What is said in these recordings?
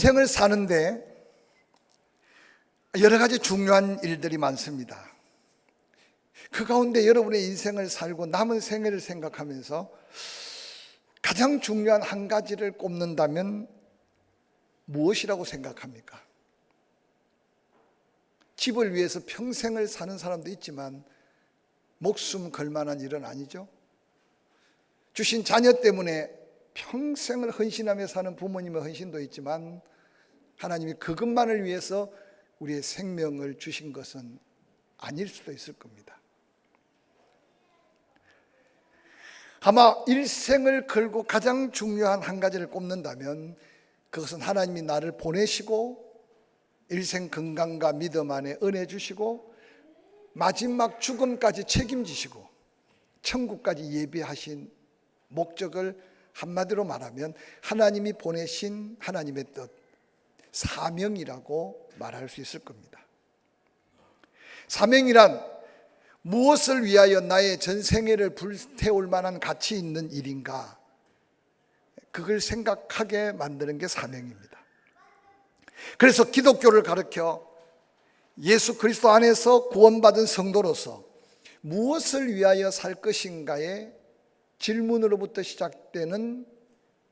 인생을 사는데 여러 가지 중요한 일들이 많습니다. 그 가운데 여러분의 인생을 살고 남은 생애를 생각하면서 가장 중요한 한 가지를 꼽는다면 무엇이라고 생각합니까? 집을 위해서 평생을 사는 사람도 있지만 목숨 걸 만한 일은 아니죠. 주신 자녀 때문에 평생을 헌신하며 사는 부모님의 헌신도 있지만 하나님이 그것만을 위해서 우리의 생명을 주신 것은 아닐 수도 있을 겁니다. 아마 일생을 걸고 가장 중요한 한 가지를 꼽는다면 그것은 하나님이 나를 보내시고 일생 건강과 믿음 안에 은혜 주시고 마지막 죽음까지 책임지시고 천국까지 예비하신 목적을 한마디로 말하면 하나님이 보내신 하나님의 뜻, 사명이라고 말할 수 있을 겁니다. 사명이란 무엇을 위하여 나의 전생애를 불태울 만한 가치 있는 일인가, 그걸 생각하게 만드는 게 사명입니다. 그래서 기독교를 가르쳐 예수 그리스도 안에서 구원받은 성도로서 무엇을 위하여 살 것인가의 질문으로부터 시작되는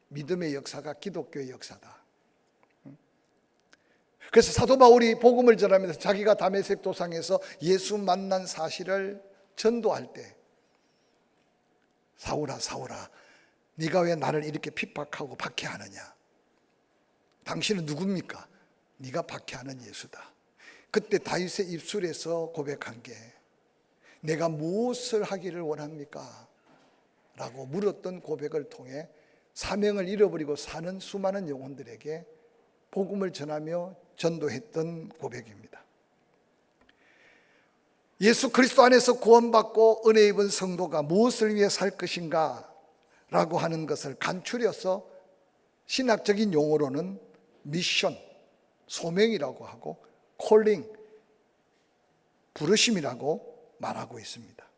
믿음의 역사가 기독교의 역사다. 그래서 사도 바울이 복음을 전하면서 자기가 다메섹 도상에서 예수 만난 사실을 전도할 때 사울아 사울아 네가 왜 나를 이렇게 핍박하고 박해하느냐, 당신은 누굽니까? 네가 박해하는 예수다. 그때 다윗의 입술에서 고백한 게 내가 무엇을 하기를 원합니까? 라고 물었던 고백을 통해 사명을 잃어버리고 사는 수많은 영혼들에게 복음을 전하며 전도했던 고백입니다. 예수 그리스도 안에서 구원받고 은혜 입은 성도가 무엇을 위해 살 것인가 라고 하는 것을 간추려서 신학적인 용어로는 미션, 소명이라고 하고 콜링, 부르심이라고 말하고 있습니다.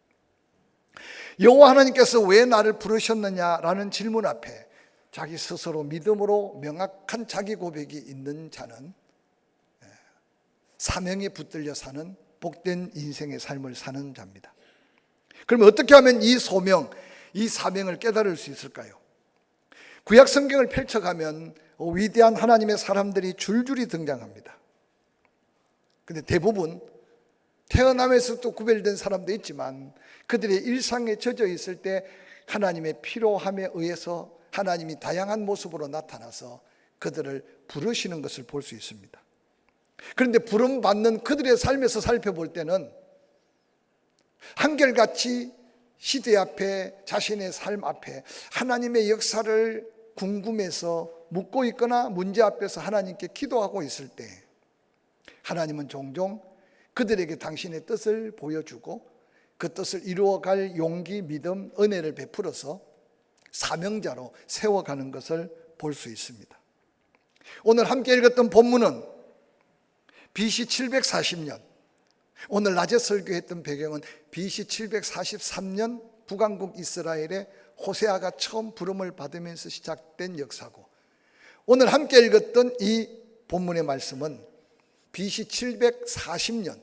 여호와 하나님께서 왜 나를 부르셨느냐라는 질문 앞에 자기 스스로 믿음으로 명확한 자기 고백이 있는 자는 사명에 붙들려 사는 복된 인생의 삶을 사는 자입니다. 그러면 어떻게 하면 이 소명, 이 사명을 깨달을 수 있을까요? 구약 성경을 펼쳐가면 위대한 하나님의 사람들이 줄줄이 등장합니다. 근데 대부분 태어남에서도 구별된 사람도 있지만 그들의 일상에 젖어 있을 때 하나님의 필요함에 의해서 하나님이 다양한 모습으로 나타나서 그들을 부르시는 것을 볼 수 있습니다. 그런데 부름받는 그들의 삶에서 살펴볼 때는 한결같이 시대 앞에 자신의 삶 앞에 하나님의 역사를 궁금해서 묻고 있거나 문제 앞에서 하나님께 기도하고 있을 때 하나님은 종종 그들에게 당신의 뜻을 보여주고 그 뜻을 이루어갈 용기, 믿음, 은혜를 베풀어서 사명자로 세워가는 것을 볼 수 있습니다. 오늘 함께 읽었던 본문은 BC 740년, 오늘 낮에 설교했던 배경은 BC 743년 북왕국 이스라엘의 호세아가 처음 부름을 받으면서 시작된 역사고, 오늘 함께 읽었던 이 본문의 말씀은 BC 740년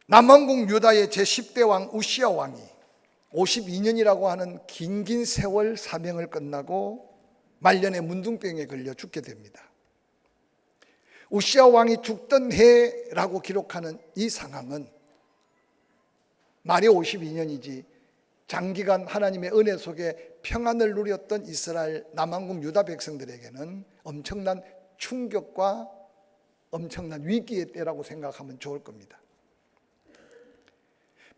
남왕국 유다의 제10대 왕 우시야 왕이 52년이라고 하는 긴 세월 사명을 끝나고 말년에 문둥병에 걸려 죽게 됩니다. 우시야 왕이 죽던 해라고 기록하는 이 상황은 말이 52년이지 장기간 하나님의 은혜 속에 평안을 누렸던 이스라엘 남왕국 유다 백성들에게는 엄청난 충격과 엄청난 위기의 때라고 생각하면 좋을 겁니다.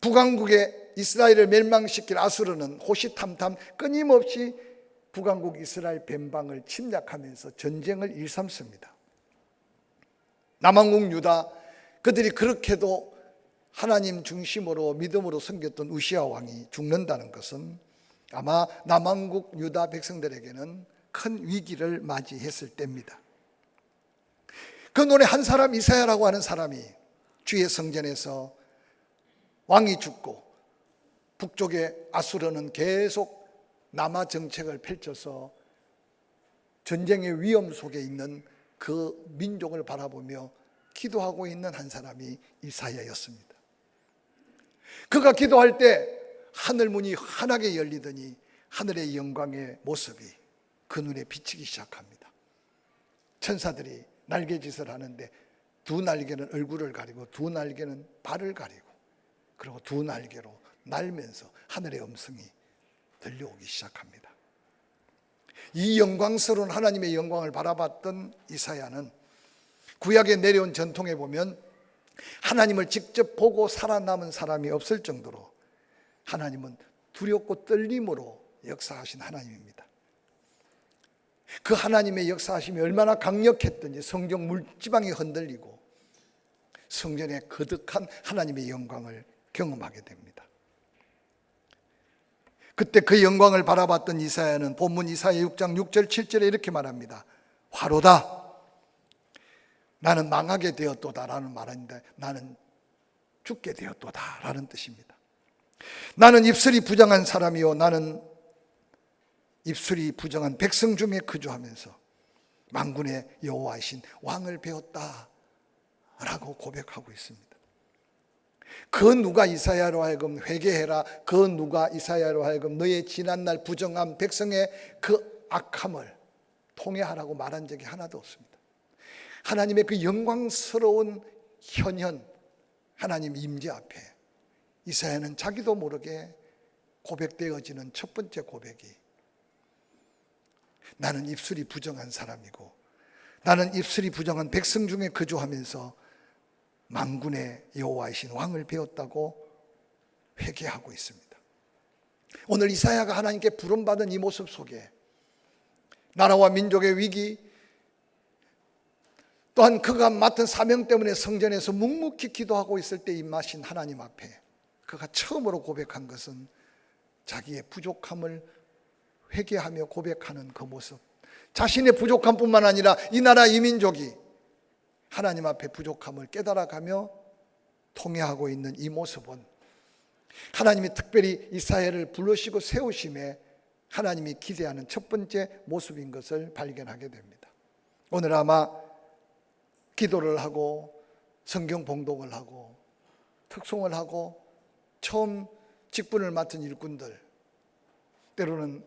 북왕국의 이스라엘을 멸망시킬 아수르는 호시탐탐 끊임없이 북왕국 이스라엘 변방을 침략하면서 전쟁을 일삼습니다. 남왕국 유다, 그들이 그렇게도 하나님 중심으로 믿음으로 섬겼던 우시야 왕이 죽는다는 것은 아마 남왕국 유다 백성들에게는 큰 위기를 맞이했을 때입니다. 그 노래 한 사람 이사야라고 하는 사람이 주의 성전에서 왕이 죽고 북쪽의 아수르는 계속 남하 정책을 펼쳐서 전쟁의 위험 속에 있는 그 민족을 바라보며 기도하고 있는 한 사람이 이사야였습니다. 그가 기도할 때 하늘 문이 환하게 열리더니 하늘의 영광의 모습이 그 눈에 비치기 시작합니다. 천사들이 날개짓을 하는데 두 날개는 얼굴을 가리고 두 날개는 발을 가리고 그리고 두 날개로 날면서 하늘의 음성이 들려오기 시작합니다. 이 영광스러운 하나님의 영광을 바라봤던 이사야는 구약에 내려온 전통에 보면 하나님을 직접 보고 살아남은 사람이 없을 정도로 하나님은 두렵고 떨림으로 역사하신 하나님입니다. 그 하나님의 역사하심이 얼마나 강력했던지 성경 물지방이 흔들리고 성전에 거듭한 하나님의 영광을 경험하게 됩니다. 그때 그 영광을 바라봤던 이사야는 본문 이사야 6장 6절 7절에 이렇게 말합니다. 화로다 나는 망하게 되었도다 라는 말인데 나는 죽게 되었도다 라는 뜻입니다. 나는 입술이 부정한 사람이요 나는 입술이 부정한 백성 중에 거주하면서 만군의 여호와이신 왕을 배웠다 라고 고백하고 있습니다. 그 누가 이사야로 하여금 회개해라, 그 누가 이사야로 하여금 너의 지난날 부정한 백성의 그 악함을 통회하라고 말한 적이 하나도 없습니다. 하나님의 그 영광스러운 현현 하나님 임재 앞에 이사야는 자기도 모르게 고백되어지는 첫 번째 고백이 나는 입술이 부정한 사람이고 나는 입술이 부정한 백성 중에 거주하면서 만군의 여호와이신 왕을 배웠다고 회개하고 있습니다. 오늘 이사야가 하나님께 부름받은 이 모습 속에 나라와 민족의 위기 또한 그가 맡은 사명 때문에 성전에서 묵묵히 기도하고 있을 때 입마신 하나님 앞에 그가 처음으로 고백한 것은 자기의 부족함을 회개하며 고백하는 그 모습, 자신의 부족함뿐만 아니라 이 나라 이 민족이 하나님 앞에 부족함을 깨달아가며 통회하고 있는 이 모습은 하나님이 특별히 이사야를 부르시고 세우심에 하나님이 기대하는 첫 번째 모습인 것을 발견하게 됩니다. 오늘 아마 기도를 하고 성경 봉독을 하고 특송을 하고 처음 직분을 맡은 일꾼들 때로는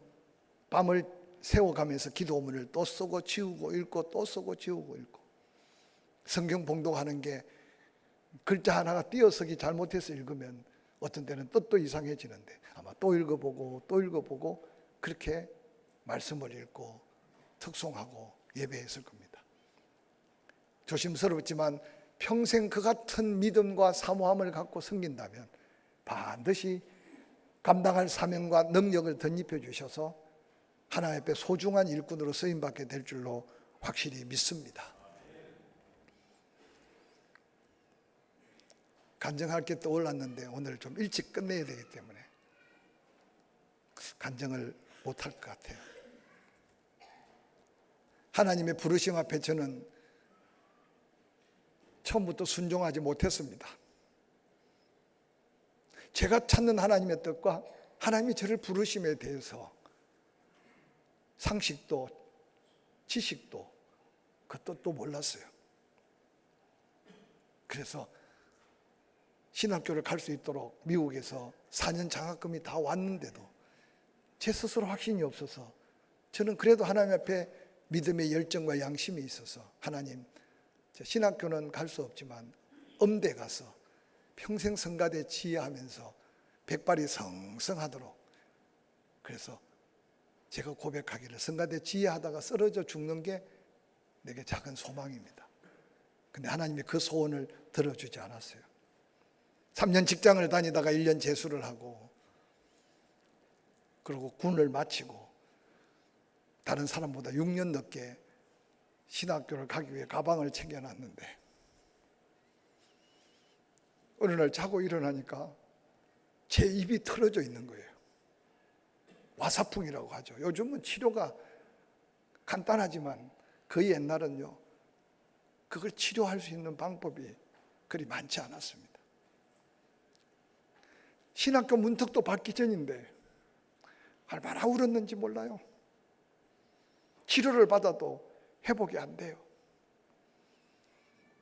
밤을 새워가면서 기도문을 또 쓰고 지우고 읽고 또 쓰고 지우고 읽고 성경 봉독하는 게 글자 하나가 띄어쓰기 잘못해서 읽으면 어떤 때는 뜻도 이상해지는데 아마 또 읽어보고 또 읽어보고 그렇게 말씀을 읽고 특송하고 예배했을 겁니다. 조심스럽지만 평생 그 같은 믿음과 사모함을 갖고 섬긴다면 반드시 감당할 사명과 능력을 덧입혀 주셔서 하나님 앞에 소중한 일꾼으로 쓰임받게 될 줄로 확실히 믿습니다. 간증할 게 떠올랐는데 오늘 좀 일찍 끝내야 되기 때문에 간증을 못할 것 같아요. 하나님의 부르심 앞에 저는 처음부터 순종하지 못했습니다. 제가 찾는 하나님의 뜻과 하나님이 저를 부르심에 대해서 상식도 지식도 그 뜻도 몰랐어요. 그래서 신학교를 갈 수 있도록 미국에서 4년 장학금이 다 왔는데도 제 스스로 확신이 없어서 저는 그래도 하나님 앞에 믿음의 열정과 양심이 있어서 하나님, 신학교는 갈 수 없지만 음대 가서 평생 성가대 지휘하면서 백발이 성성하도록, 그래서 제가 고백하기를 성가대 지휘하다가 쓰러져 죽는 게 내게 작은 소망입니다. 근데 하나님이 그 소원을 들어주지 않았어요. 3년 직장을 다니다가 1년 재수를 하고 그리고 군을 마치고 다른 사람보다 6년 늦게 신학교를 가기 위해 가방을 챙겨놨는데 어느 날 자고 일어나니까 제 입이 털어져 있는 거예요. 와사풍이라고 하죠. 요즘은 치료가 간단하지만 그 옛날은요, 그걸 치료할 수 있는 방법이 그리 많지 않았습니다. 신학교 문턱도 받기 전인데 얼마나 울었는지 몰라요. 치료를 받아도 회복이 안 돼요.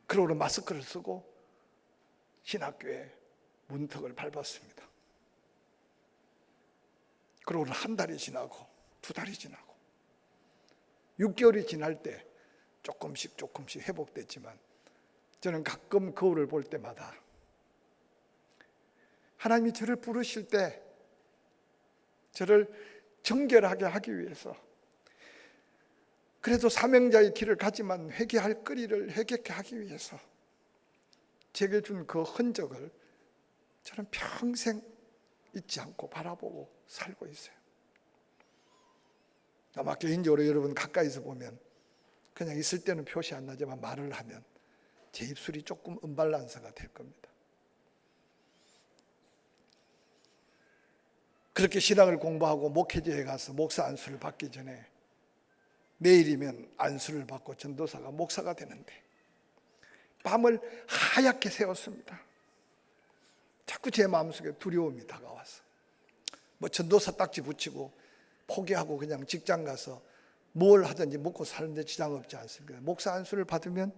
그러고는 마스크를 쓰고 신학교에 문턱을 밟았습니다. 그러고는 한 달이 지나고 2달이 지나고 6개월이 지날 때 조금씩 회복됐지만, 저는 가끔 거울을 볼 때마다 하나님이 저를 부르실 때 저를 정결하게 하기 위해서, 그래도 사명자의 길을 가지만 회개할 거리를 회개케 하기 위해서 제게 준 그 흔적을 저는 평생 잊지 않고 바라보고 살고 있어요. 아마 개인적으로 여러분 가까이서 보면 그냥 있을 때는 표시 안 나지만 말을 하면 제 입술이 조금 언밸런스가 될 겁니다. 그렇게 신학을 공부하고 목회지에 가서 목사 안수를 받기 전에 내일이면 안수를 받고 전도사가 목사가 되는데 밤을 하얗게 새웠습니다. 자꾸 제 마음속에 두려움이 다가와서 전도사 딱지 붙이고 포기하고 그냥 직장 가서 뭘 하든지 먹고 사는데 지장 없지 않습니까? 목사 안수를 받으면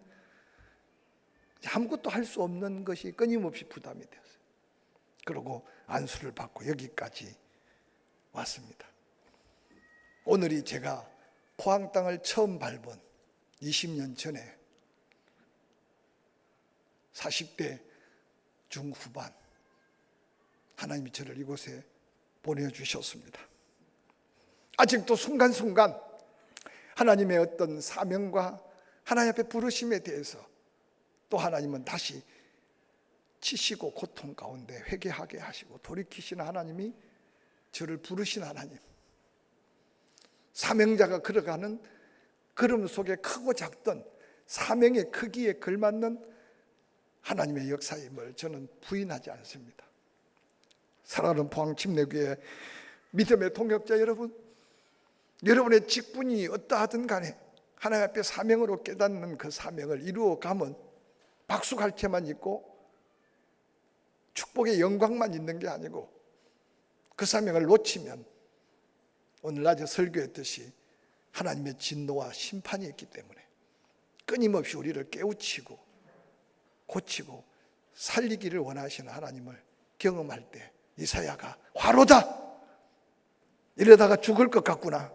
아무것도 할 수 없는 것이 끊임없이 부담이 되었어요. 그리고 안수를 받고 여기까지 왔습니다. 오늘이 제가 포항 땅을 처음 밟은 20년 전에 40대 중후반 하나님이 저를 이곳에 보내주셨습니다. 아직도 순간순간 하나님의 어떤 사명과 하나님 앞에 부르심에 대해서 또 하나님은 다시 치시고 고통 가운데 회개하게 하시고 돌이키시는 하나님이 저를 부르신 하나님, 사명자가 걸어가는 걸음 속에 크고 작던 사명의 크기에 걸맞는 하나님의 역사임을 저는 부인하지 않습니다. 사랑하는 포항 침례교회 믿음의 동역자 여러분, 여러분의 직분이 어떠하든 간에 하나님 앞에 사명으로 깨닫는 그 사명을 이루어가면 박수갈채만 있고 축복의 영광만 있는 게 아니고, 그 사명을 놓치면 오늘 낮에 설교했듯이 하나님의 진노와 심판이 있기 때문에 끊임없이 우리를 깨우치고 고치고 살리기를 원하시는 하나님을 경험할 때 이사야가 화로다, 이러다가 죽을 것 같구나,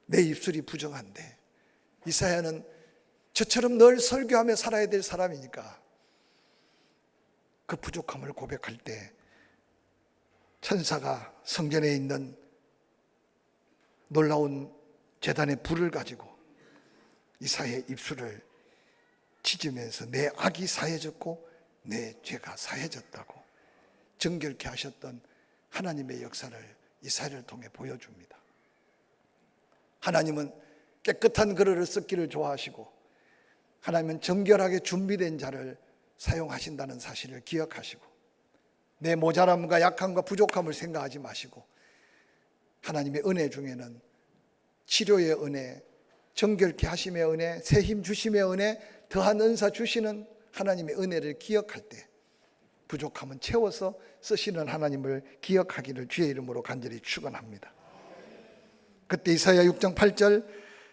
내 입술이 부정한데, 이사야는 저처럼 늘 설교하며 살아야 될 사람이니까 그 부족함을 고백할 때 천사가 성전에 있는 놀라운 제단의 불을 가지고 이사야의 입술을 찢으면서 내 악이 사해졌고 내 죄가 사해졌다고 정결케 하셨던 하나님의 역사를 이사야를 통해 보여줍니다. 하나님은 깨끗한 그릇을 썩기를 좋아하시고 하나님은 정결하게 준비된 자를 사용하신다는 사실을 기억하시고, 내 모자람과 약함과 부족함을 생각하지 마시고 하나님의 은혜 중에는 치료의 은혜, 정결케 하심의 은혜, 새 힘 주심의 은혜, 더한 은사 주시는 하나님의 은혜를 기억할 때 부족함은 채워서 쓰시는 하나님을 기억하기를 주의 이름으로 간절히 축원합니다. 그때 이사야 6장 8절,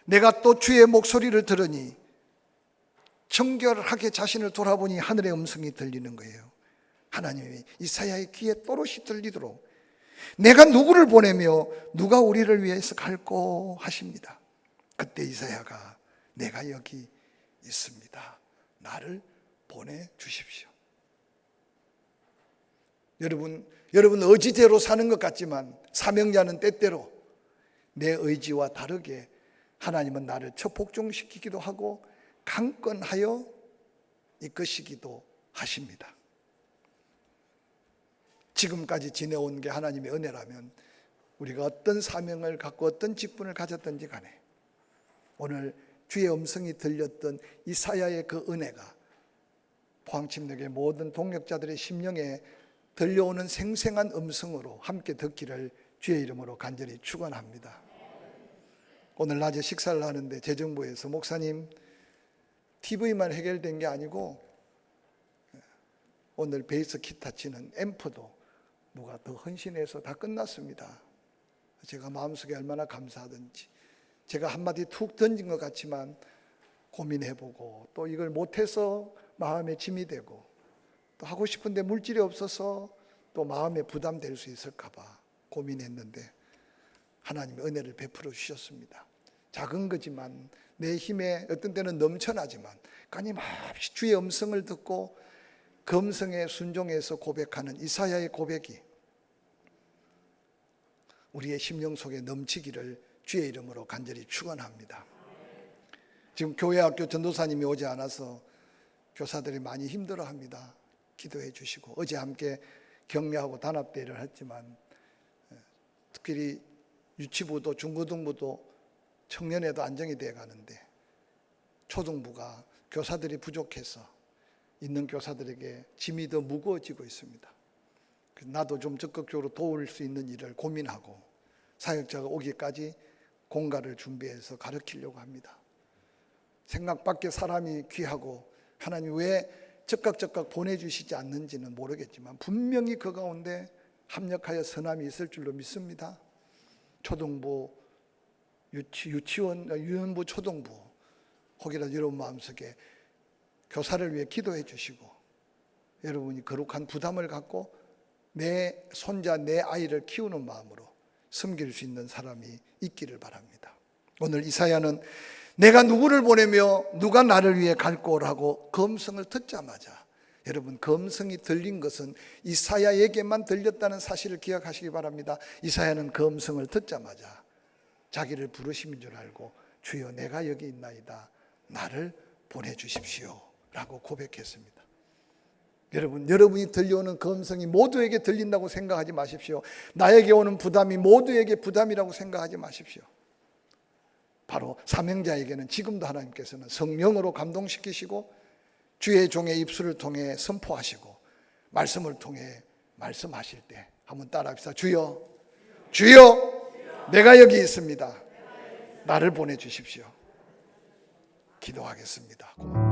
내가 또 주의 목소리를 들으니 정결하게 자신을 돌아보니 하늘의 음성이 들리는 거예요. 하나님이 이사야의 귀에 또렷이 들리도록 내가 누구를 보내며 누가 우리를 위해서 갈꼬 하십니다. 그때 이사야가 내가 여기 있습니다, 나를 보내주십시오. 여러분 의지대로 사는 것 같지만 사명자는 때때로 내 의지와 다르게 하나님은 나를 첩복종시키기도 하고 강권하여 이끄시기도 하십니다. 지금까지 지내온 게 하나님의 은혜라면 우리가 어떤 사명을 갖고 어떤 직분을 가졌든지 간에 오늘 주의 음성이 들렸던 이사야의 그 은혜가 포항침례교회 모든 동역자들의 심령에 들려오는 생생한 음성으로 함께 듣기를 주의 이름으로 간절히 축원합니다. 오늘 낮에 식사를 하는데 재정부에서 목사님 TV만 해결된 게 아니고 오늘 베이스 기타 치는 앰프도 누가 더 헌신해서 다 끝났습니다. 제가 마음속에 얼마나 감사하든지 제가 한마디 툭 던진 것 같지만 고민해보고, 또 이걸 못해서 마음에 짐이 되고, 또 하고 싶은데 물질이 없어서 또 마음에 부담될 수 있을까 봐 고민했는데 하나님의 은혜를 베풀어 주셨습니다. 작은 거지만 내 힘에 어떤 때는 넘쳐나지만 끊임없이 주의 음성을 듣고 그 음성에 순종해서 고백하는 이사야의 고백이 우리의 심령 속에 넘치기를 주의 이름으로 간절히 축원합니다. 지금 교회 학교 전도사님이 오지 않아서 교사들이 많이 힘들어합니다. 기도해 주시고, 어제 함께 격려하고 단합대회를 했지만 특별히 유치부도 중고등부도 청년에도 안정이 되어 가는데 초등부가 교사들이 부족해서 있는 교사들에게 짐이 더 무거워지고 있습니다. 나도 좀 적극적으로 도울 수 있는 일을 고민하고 사역자가 오기까지 공가를 준비해서 가르치려고 합니다. 생각 밖에 사람이 귀하고 하나님 왜 즉각 보내주시지 않는지는 모르겠지만 분명히 그 가운데 합력하여 선함이 있을 줄로 믿습니다. 초등부, 유치원, 유년부, 초등부 혹이라도 여러분 마음속에 교사를 위해 기도해 주시고 여러분이 거룩한 부담을 갖고 내 손자, 내 아이를 키우는 마음으로 섬길 수 있는 사람이 있기를 바랍니다. 오늘 이사야는 내가 누구를 보내며 누가 나를 위해 갈 거라고 그 음성을 듣자마자, 여러분 그 음성이 들린 것은 이사야에게만 들렸다는 사실을 기억하시기 바랍니다. 이사야는 그 음성을 듣자마자 자기를 부르심인 줄 알고 주여 내가 여기 있나이다, 나를 보내주십시오 라고 고백했습니다. 여러분이 들려오는 그 음성이 모두에게 들린다고 생각하지 마십시오. 나에게 오는 부담이 모두에게 부담이라고 생각하지 마십시오. 바로 사명자에게는 지금도 하나님께서는 성령으로 감동시키시고 주의 종의 입술을 통해 선포하시고 말씀을 통해 말씀하실 때 한번 따라합시다. 주여, 주여, 내가 여기 있습니다. 나를 보내주십시오. 기도하겠습니다. 고맙습니다.